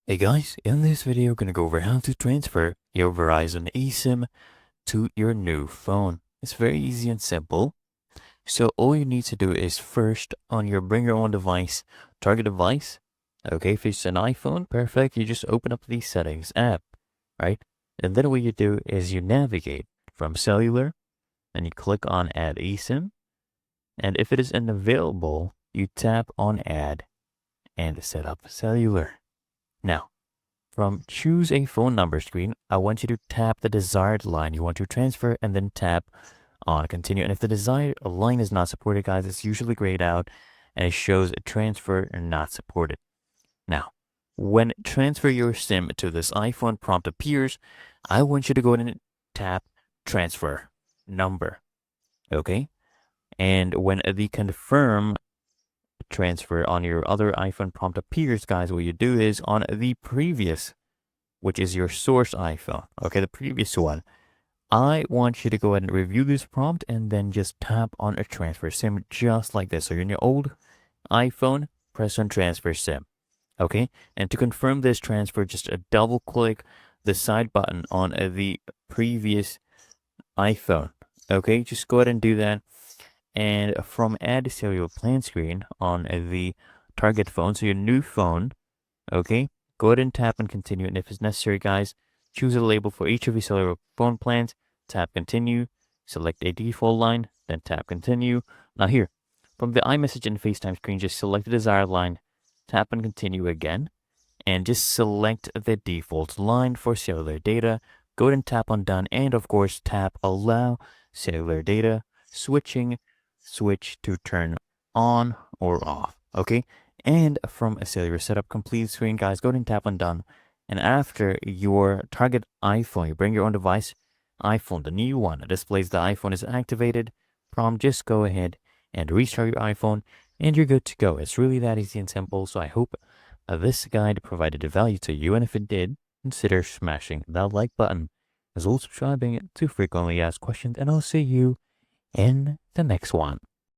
Hey guys, in this video, we're gonna go over how to transfer your Verizon Esim to your new phone. It's very easy and simple. So all you need to do is first on your bring your own device, target device. Okay, if it's an iPhone, perfect. You just open up the settings app, right? And then what you do is you navigate from cellular and you click on add eSIM. And if it is unavailable, you tap on add and set up cellular. Now, from choose a phone number screen, I want you to tap the desired line you want to transfer and then tap on continue. And if the desired line is not supported, guys, it's usually grayed out and it shows transfer not supported. Now, when transfer your SIM to this iPhone prompt appears, I want you to go ahead and tap transfer number. Okay. And when the confirm transfer on your other iPhone prompt appears, guys, what you do is on the previous, which is your source iPhone, okay, the previous one, I want you to go ahead and review this prompt and then just tap on a transfer SIM just like this. So you're in your old iPhone, press on transfer SIM, okay? And to confirm this transfer, just double click the side button on the previous iPhone, okay? Just go ahead and do that. And from add cellular plan screen on the target phone, so your new phone, okay, go ahead and tap and continue. And if it's necessary, guys, choose a label for each of your cellular phone plans, tap continue, select a default line, then tap continue. Now here, from the iMessage and FaceTime screen, just select the desired line, tap and continue again, and just select the default line for cellular data. Go ahead and tap on done, and of course, tap allow cellular data switching, switch to turn on or off, okay? And from a cellular setup complete screen, guys, go ahead and tap on done. And after your target iPhone, you bring your own device, iPhone, the new one, that displays the iPhone is activated, prompt, just go ahead and restart your iPhone and you're good to go. It's really that easy and simple. So I hope this guide provided value to you. And if it did, consider smashing that like button as well as subscribing to frequently asked questions. And I'll see you in the next one.